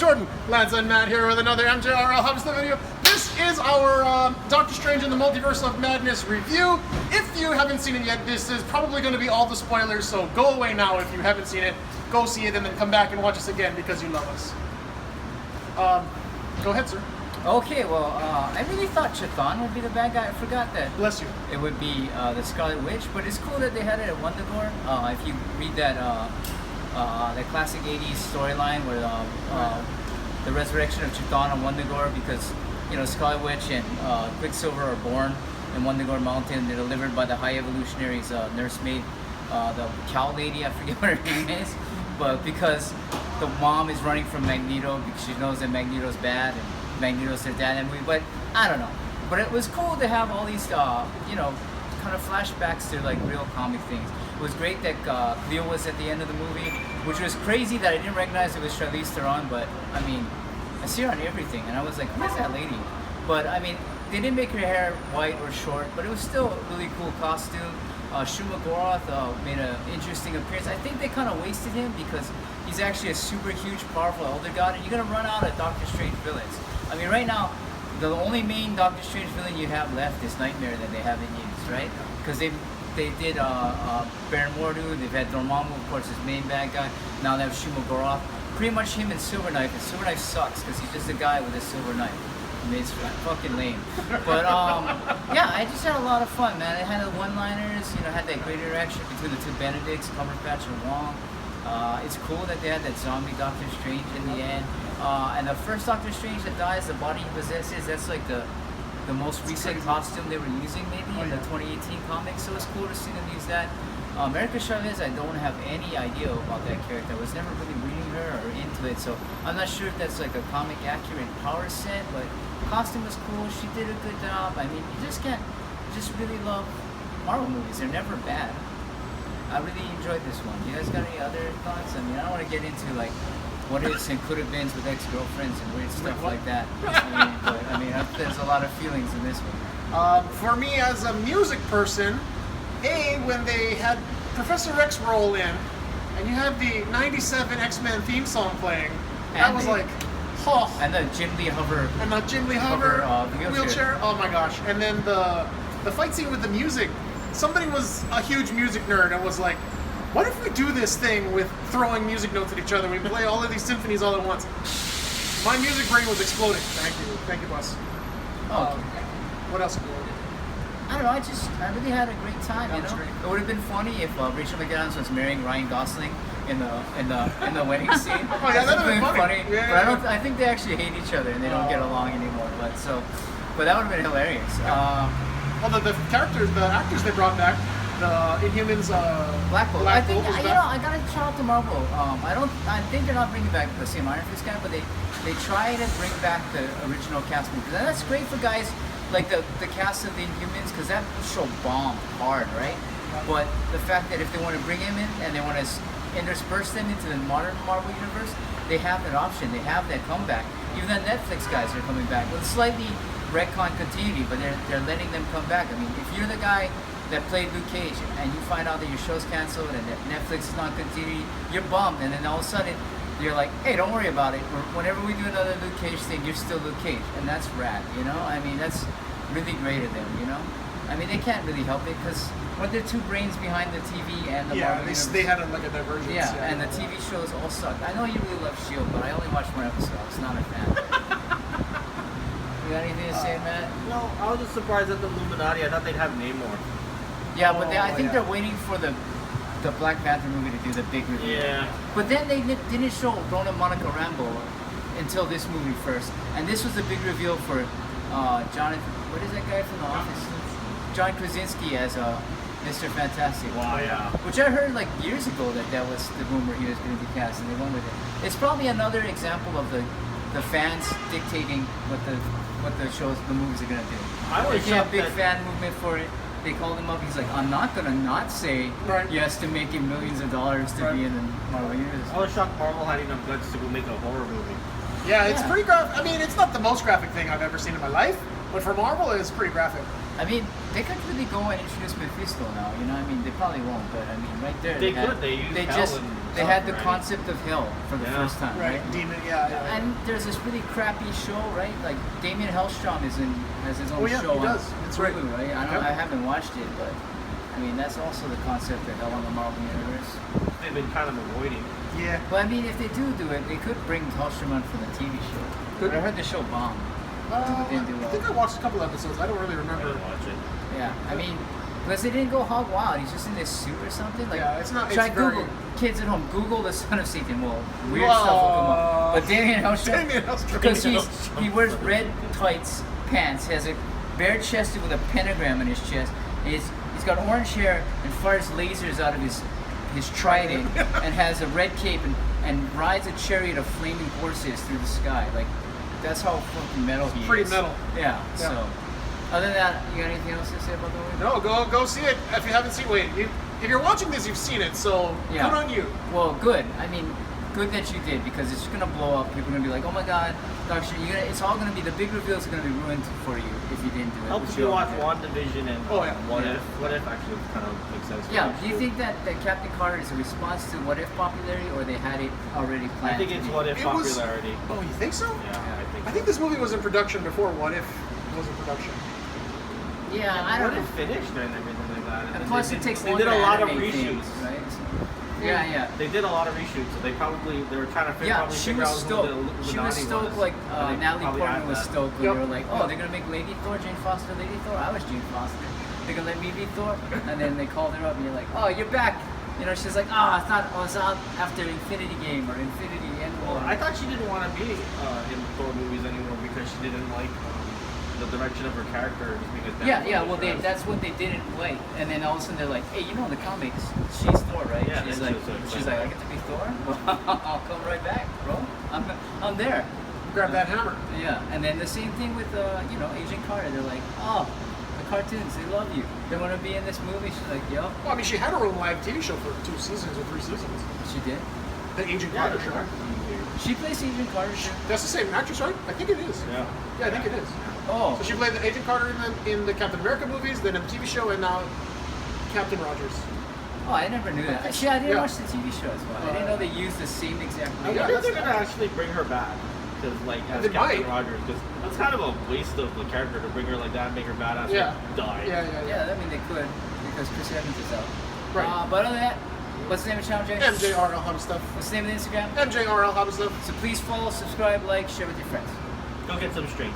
Jordan, Lance, and Matt here with another MJRL Hubster video. This is our Doctor Strange in the Multiverse of Madness review. If you haven't seen it yet, this is probably going to be all the spoilers, so go away now if you haven't seen it. Go see it and then come back and watch us again because you love us. Go ahead, sir. Okay, well, I really thought Chthon would be the bad guy. I forgot that. Bless you. It would be the Scarlet Witch, but it's cool that they had it at Wondergore. If you read that classic 80s storyline where the resurrection of Chthon on Wondergore, because Scarlet Witch and Quicksilver are born in Wondergore Mountain. They're delivered by the High Evolutionary's nursemaid, the cow lady. I forget what her name is, but because the mom is running from Magneto because she knows that Magneto's bad and Magneto's their dad, but I don't know. But it was cool to have all these, kind of flashbacks to like real comic things. It was great that Cleo was at the end of the movie, which was crazy that I didn't recognize it was Charlize Theron, but I mean, I see her on everything, and I was like, who's that lady? But I mean, they didn't make her hair white or short, but it was still a really cool costume. Shuma Gorath made an interesting appearance. I think they kind of wasted him because he's actually a super huge, powerful Elder God, and you're going to run out of Doctor Strange villains. I mean, right now, the only main Doctor Strange villain you have left is Nightmare that they haven't used, right? Because they did Baron Mordo, they've had Dormammu, of course, his main bad guy. Now they have Shuma Gorath. Pretty much him and Silver Knife, and Silver Knife sucks because he's just a guy with a silver knife. I mean, it's fucking lame. But yeah, I just had a lot of fun, man. I had the one-liners, had that great interaction between the two Benedicts, Cumberbatch and Wong. It's cool that they had that zombie Doctor Strange in the end. And the first Doctor Strange that dies, the body he possesses, that's like the most recent costume they were using maybe in the 2018 comics. So it's cool to see them use that. America Chavez, I don't have any idea about that character. I was never really reading her or into it, so I'm not sure if that's like a comic accurate power set, but costume was cool. She did a good job. I mean, you just can't really love Marvel movies. They're never bad. I really enjoyed this one. You guys got any other thoughts? I mean, I don't want to get into like what ifs and could have beens with ex-girlfriends and weird stuff like that. I mean, there's a lot of feelings in this one. For me, as a music person, when they had Professor X roll in, and you had the '97 X-Men theme song playing, that was like, oh. And the Jim Lee Hover. And the Jim Lee Hover wheelchair. Oh my gosh! And then the fight scene with the music. Somebody was a huge music nerd and was like, what if we do this thing with throwing music notes at each other? We play all of these symphonies all at once. My music brain was exploding. Thank you, boss. What else? I don't know. I really had a great time. It would have been funny if Rachel McAdams was marrying Ryan Gosling in the wedding scene. Oh yeah, that would have been funny. Yeah, but I think they actually hate each other and they don't get along anymore. But that would have been hilarious. Well, the characters, the actors they brought back, the Inhumans, Black Bolt. I think I gotta shout out to Marvel. I think they're not bringing back the same Iron Fist guy, but they try to bring back the original cast members, and that's great for guys like the cast of the Inhumans, because that show bombed hard, right? But the fact that if they want to bring him in and they want to intersperse them into the modern Marvel universe, they have that option. They have that comeback. Even the Netflix guys are coming back with slightly retcon continuity, but they're letting them come back. I mean, if you're the guy that played Luke Cage and you find out that your show's canceled and that Netflix is not continuity, you're bummed, and then all of a sudden you're like, hey, don't worry about it. Whenever we do another Luke Cage thing, you're still Luke Cage, and that's rad. I mean, that's really great of them. I mean, they can't really help it because when they're two brains behind the TV and the Marvel universe, they had like a divergence. Yeah, and the TV shows all suck. I know you really love S.H.I.E.L.D., but I only watched one episode. I was not a fan. You got anything to say, Matt? No, I was just surprised at the Illuminati. I thought they'd have Namor. Yeah, but I think they're waiting for the Black Panther movie to do the big reveal. Yeah. But then they didn't show Ronan Monica Rambeau until this movie first. And this was the big reveal for Jonathan, what is that guy from The Office? John Krasinski as Mr. Fantastic. Wow, yeah. Which I heard like years ago that was the rumor he was going to be cast, and they went with it. It's probably another example of the fans dictating what the movies are going to do. I was There's a big fan movement for it. They called him up. He's like, I'm not gonna not say yes to making millions of dollars to be in the Marvel universe. I was shocked Marvel had enough guts to go make a horror movie. Yeah, it's pretty graphic. I mean, it's not the most graphic thing I've ever seen in my life, but for Marvel, it's pretty graphic. I mean, they could really go and introduce Mephisto now. You know, I mean, they probably won't, but I mean, right there They had, could. They used they hell just and they stuff, had the right? concept of hell for the Yeah. first time, Right, right? demon. Yeah. And there's this really crappy show, right? Like Damien Hellstrom has his own Oh, yeah, show he on does. That's right. Hulu, right? Yep. I haven't watched it, but I mean that's also the concept of hell in the Marvel universe. They've been kind of avoiding. Yeah. But I mean, if they do it, they could bring Hellstrom on for the TV show. Could. I heard the show bombed. Didn't do I well. think I watched a couple episodes. I don't really I remember. didn't watch it. Yeah, I mean, because they didn't go hog wild. He's just in this suit or something. Like, Yeah, it's not- Try it's Google. very- Kids at home, Google the Son of Satan. Well, weird stuff will come up. But Damien Damien Hellstrom, Hellstrom. because Damien he Hellstrom. wears red tights, pants, has a bare chested with a pentagram on his chest. He's got orange hair and fires lasers out of his trident and has a red cape and rides a chariot of flaming horses through the sky. Like, that's how fucking metal he is. Pretty metal. Yeah. Yeah. So, other than that, you got anything else to say about the movie? No, go see it if you haven't seen. Wait, if you're watching this, you've seen it. So Yeah. good on you. Well, good. I mean, good that you did because it's gonna blow up. People are gonna be like, "Oh my God, Doctor!" It's all gonna be the big reveals are gonna be ruined for you if you didn't do it. Helps which you you watch already did. WandaVision and Oh, yeah. What Yeah. If. What If actually kind of makes sense. to Yeah. watch. Do you think that Captain Carter is a response to What If popularity, or they had it already planned? I think to it's be? What If It was- popularity. Oh, you think so? Yeah, I think this movie was in production before What If was in production. Yeah, I don't What know. If finished and everything like that. And then plus, they it did, takes they long did to a lot of animate reshoots. things, right? So, yeah. They did a lot of reshoots, so they were trying to figure Yeah, out she who was the stoked. Illuminati She was stoked like And they Natalie probably Portman had was that. stoked when Yep. they were like, oh, Yep. they're gonna make Lady Thor, Jane Foster, Lady Thor. I was Jane Foster. They're gonna let me be Thor, and then they called her up, and you're like, oh, you're back. You know, she's like, I thought I was out after Infinity Game or Infinity End Well, War. I thought she didn't want to be in Thor movies anymore because she didn't like the direction of her character. Just because Yeah. Well, that's what they didn't like, and then all of a sudden they're like, hey, you know, in the comics, she's Thor, right? Yeah, she's then like, she was like, I get to be Thor. I'll come right back, bro. I'm there. Grab that hammer. Yeah, and then the same thing with Agent Carter. They're like, oh, the cartoons, they love you. They want to be in this movie. She's like, yo, Well, I mean, she had her own live TV show for 2 seasons or 3 seasons. she did. The Agent Yeah, Carter show. She plays Agent Carter too. That's the same actress, right? I think it is. Yeah. Yeah, I think it is. Oh, So she played the Agent Carter in the Captain America movies, then in the TV show, and now Captain Rogers. oh, I never knew that. Actually, I didn't Yeah. watch the TV show as well. I didn't know they used the same exact. I Yeah, wonder if that's- they're gonna actually bring her back. Because, like, as They Captain might. Rogers, because that's kind of a waste of the character to bring her like that and make her badass Yeah. and die. Yeah. Yeah, I mean they could because Chris Evans is out. Right. But other than that, what's the name of the channel, Jay? MJRL Hub stuff. What's the name of the Instagram? MJRL Hub stuff. So please follow, subscribe, like, share with your friends. Go get some strange.